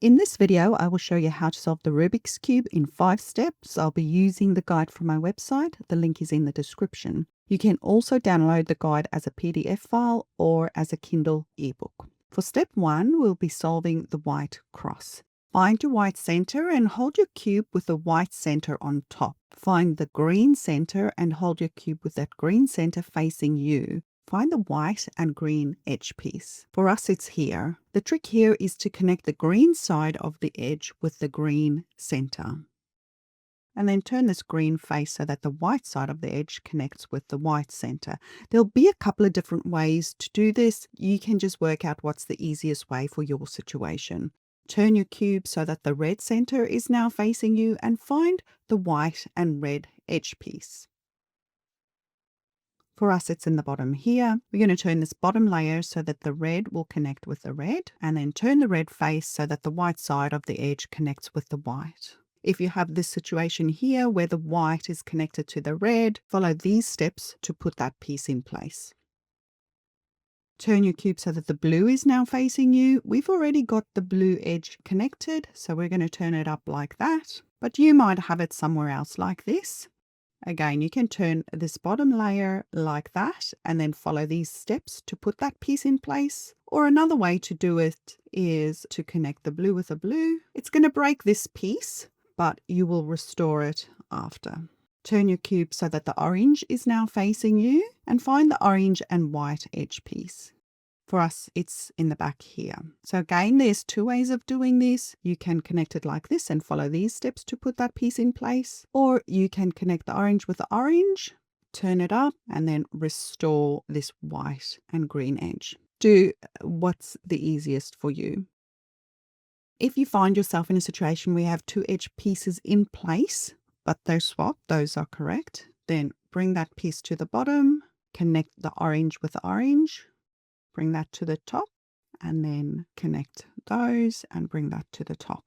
In this video, I will show you how to solve the Rubik's Cube in 5 steps. I'll be using the guide from my website. The link is in the description. You can also download the guide as a PDF file or as a Kindle ebook. For step 1, we'll be solving the white cross. Find your white center and hold your cube with the white center on top. Find the green center and hold your cube with that green center facing you. Find the white and green edge piece. For us, it's here. The trick here is to connect the green side of the edge with the green center. And then turn this green face so that the white side of the edge connects with the white center. There'll be a couple of different ways to do this. You can just work out what's the easiest way for your situation. Turn your cube so that the red center is now facing you and find the white and red edge piece. For us, it's in the bottom here. We're going to turn this bottom layer so that the red will connect with the red, and then turn the red face so that the white side of the edge connects with the white. If you have this situation here where the white is connected to the red, follow these steps to put that piece in place. Turn your cube so that the blue is now facing you. We've already got the blue edge connected, so we're going to turn it up like that. But you might have it somewhere else like this. Again, you can turn this bottom layer like that and then follow these steps to put that piece in place. Or another way to do it is to connect the blue with the blue. It's going to break this piece, but you will restore it after. Turn your cube so that the orange is now facing you and find the orange and white edge piece. For us, it's in the back here. So again, there's 2 ways of doing this. You can connect it like this and follow these steps to put that piece in place. Or you can connect the orange with the orange, turn it up, and then restore this white and green edge. Do what's the easiest for you. If you find yourself in a situation where you have 2 edge pieces in place, but they're swapped, those are correct, then bring that piece to the bottom, connect the orange with the orange, bring that to the top, and then connect those and bring that to the top.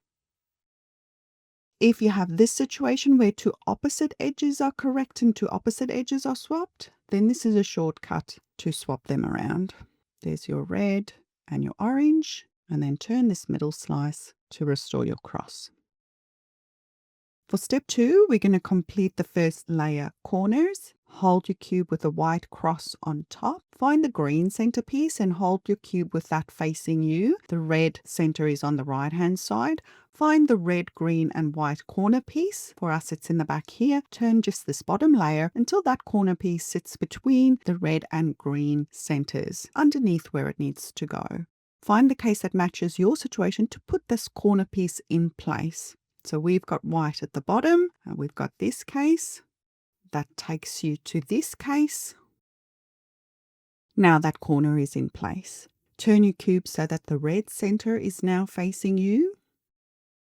If you have this situation where 2 opposite edges are correct and 2 opposite edges are swapped, then this is a shortcut to swap them around. There's your red and your orange, and then turn this middle slice to restore your cross. For step 2, we're going to complete the first layer corners. Hold your cube with a white cross on top. Find the green center piece and hold your cube with that facing you. The red center is on the right hand side. Find the red, green and white corner piece. For us, it's in the back here. Turn just this bottom layer until that corner piece sits between the red and green centers, underneath where it needs to go. Find the case that matches your situation to put this corner piece in place. So we've got white at the bottom and we've got this case. That takes you to this case. Now that corner is in place. Turn your cube so that the red center is now facing you.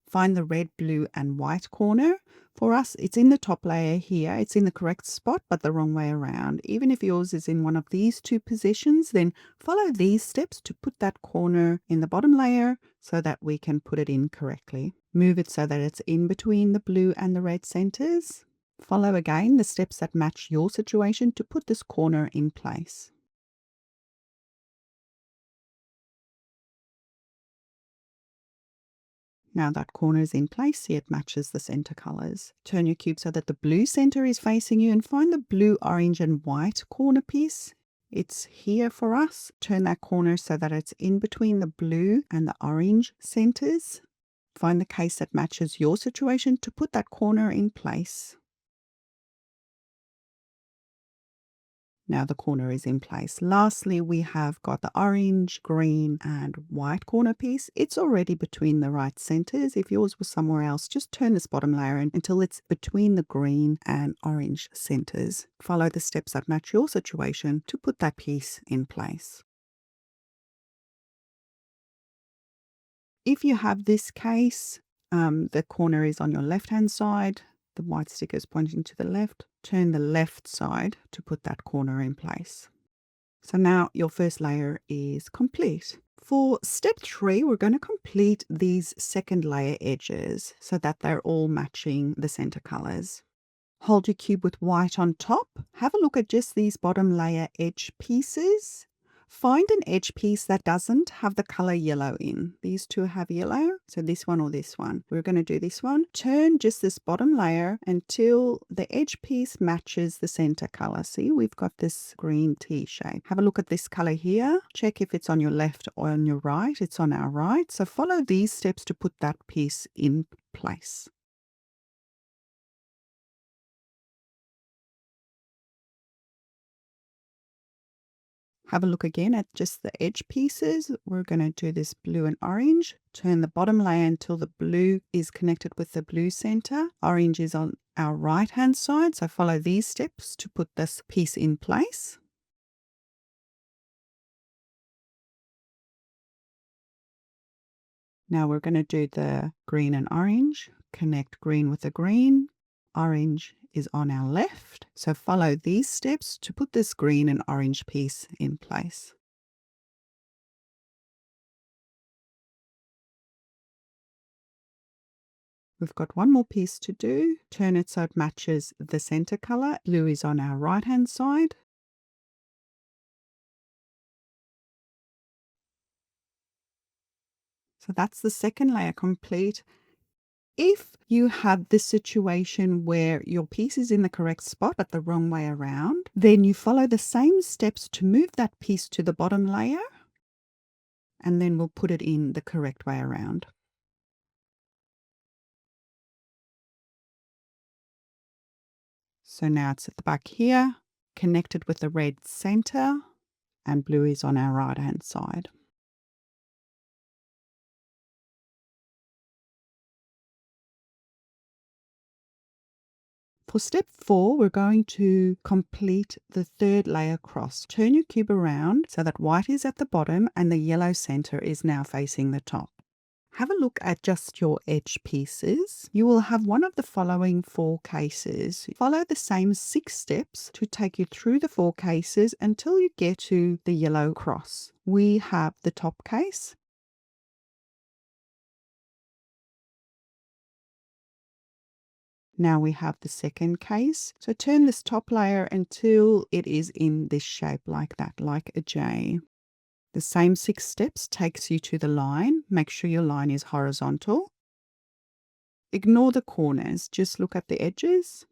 Find the red, blue and white corner. For us, it's in the top layer here. It's in the correct spot, but the wrong way around. Even if yours is in one of these 2 positions, then follow these steps to put that corner in the bottom layer so that we can put it in correctly. Move it so that it's in between the blue and the red centers. Follow again the steps that match your situation to put this corner in place. Now that corner is in place, see it matches the center colors. Turn your cube so that the blue center is facing you and find the blue, orange and white corner piece. It's here for us. Turn that corner so that it's in between the blue and the orange centers. Find the case that matches your situation to put that corner in place. Now the corner is in place. Lastly, we have got the orange, green and white corner piece. It's already between the right centers. If yours was somewhere else, just turn this bottom layer until it's between the green and orange centers. Follow the steps that match your situation to put that piece in place. If you have this case, the corner is on your left-hand side. The white sticker is pointing to the left. Turn the left side to put that corner in place. So now your first layer is complete. For step 3, we're going to complete these second layer edges so that they're all matching the center colors. Hold your cube with white on top. Have a look at just these bottom layer edge pieces. Find an edge piece that doesn't have the color yellow in. These two have yellow, so this one or this one. We're going to do this one. Turn just this bottom layer until the edge piece matches the center color. See, we've got this green T shape. Have a look at this color here. Check if it's on your left or on your right. It's on our right. So follow these steps to put that piece in place. Have a look again at just the edge pieces. We're going to do this blue and orange. Turn the bottom layer until the blue is connected with the blue center. Orange is on our right hand side, so follow these steps to put this piece in place. Now we're going to do the green and orange. Connect green with the green. Orange is on our left. So follow these steps to put this green and orange piece in place. We've got one more piece to do. Turn it so it matches the center color. Blue is on our right hand side. So that's the second layer complete. If you have this situation where your piece is in the correct spot but the wrong way around, then you follow the same steps to move that piece to the bottom layer, and then we'll put it in the correct way around. So now it's at the back here, connected with the red center, and blue is on our right hand side. For step 4, we're going to complete the third layer cross. Turn your cube around so that white is at the bottom and the yellow center is now facing the top. Have a look at just your edge pieces. You will have one of the following 4 cases. Follow the same 6 steps to take you through the 4 cases until you get to the yellow cross. We have the top case. Now we have the second case. So turn this top layer until it is in this shape like that, like a J. The same 6 steps takes you to the line. Make sure your line is horizontal. Ignore the corners, just look at the edges.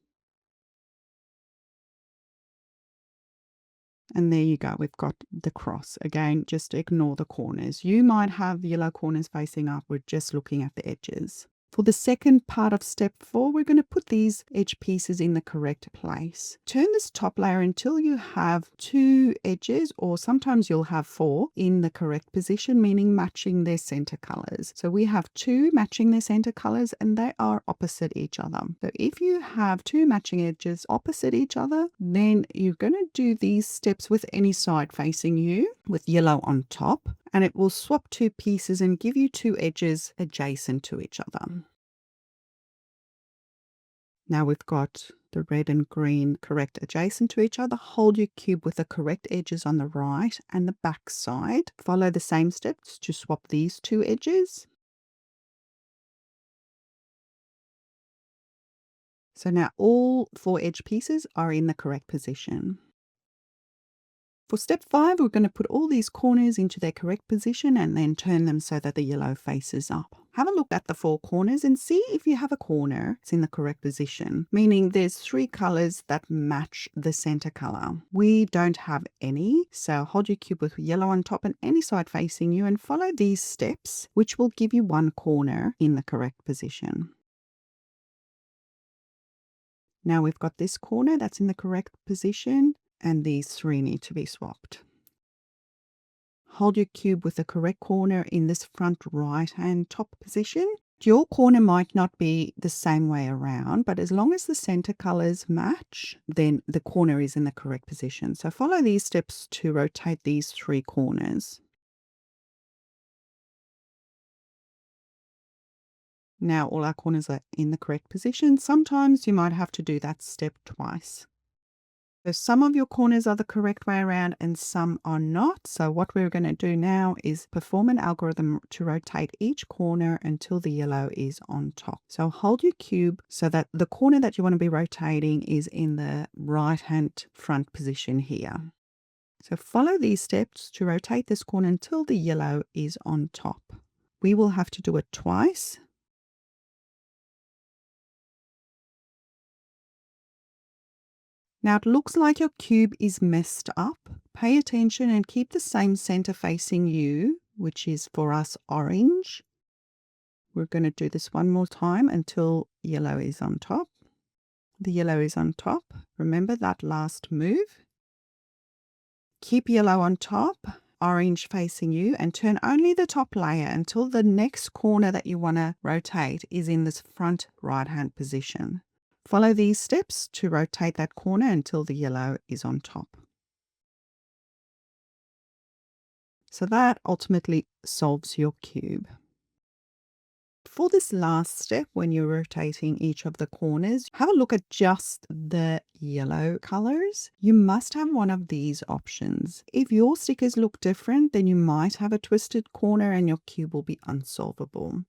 And there you go, we've got the cross. Again, just ignore the corners. You might have yellow corners facing up, we're just looking at the edges. For the second part of step 4, we're going to put these edge pieces in the correct place. Turn this top layer until you have 2 edges, or sometimes you'll have 4, in the correct position, meaning matching their center colors. So we have 2 matching their center colors and they are opposite each other. So if you have 2 matching edges opposite each other, then you're going to do these steps with any side facing you with yellow on top, and it will swap 2 pieces and give you 2 edges adjacent to each other. Now we've got the red and green correct adjacent to each other. Hold your cube with the correct edges on the right and the back side. Follow the same steps to swap these 2 edges. So now all 4 edge pieces are in the correct position. For step 5, we're going to put all these corners into their correct position and then turn them so that the yellow faces up. Have a look at the 4 corners and see if you have a corner that's in the correct position, meaning there's 3 colors that match the center color. We don't have any, so hold your cube with yellow on top and any side facing you and follow these steps, which will give you 1 corner in the correct position. Now we've got this corner that's in the correct position, and these 3 need to be swapped. Hold your cube with the correct corner in this front right hand top position. Your corner might not be the same way around, but as long as the center colors match, then the corner is in the correct position. So follow these steps to rotate these 3 corners. Now all our corners are in the correct position. Sometimes you might have to do that step twice. So some of your corners are the correct way around and some are not. So what we're going to do now is perform an algorithm to rotate each corner until the yellow is on top. So hold your cube so that the corner that you want to be rotating is in the right hand front position here. So follow these steps to rotate this corner until the yellow is on top. We will have to do it twice. Now it looks like your cube is messed up. Pay attention and keep the same center facing you, which is for us orange. We're going to do this one more time until yellow is on top. The yellow is on top. Remember that last move. Keep yellow on top, orange facing you, and turn only the top layer until the next corner that you want to rotate is in this front right-hand position. Follow these steps to rotate that corner until the yellow is on top. So that ultimately solves your cube. For this last step, when you're rotating each of the corners, have a look at just the yellow colors. You must have one of these options. If your stickers look different, then you might have a twisted corner and your cube will be unsolvable.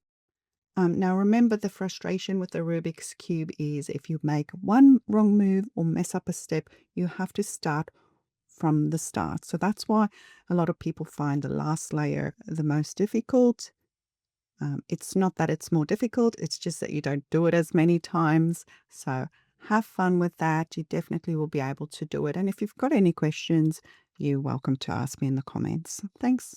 Now remember, the frustration with the Rubik's Cube is if you make one wrong move or mess up a step, you have to start from the start. So that's why a lot of people find the last layer the most difficult. It's not that it's more difficult, it's just that you don't do it as many times. So have fun with that. You definitely will be able to do it. And if you've got any questions, you're welcome to ask me in the comments. Thanks.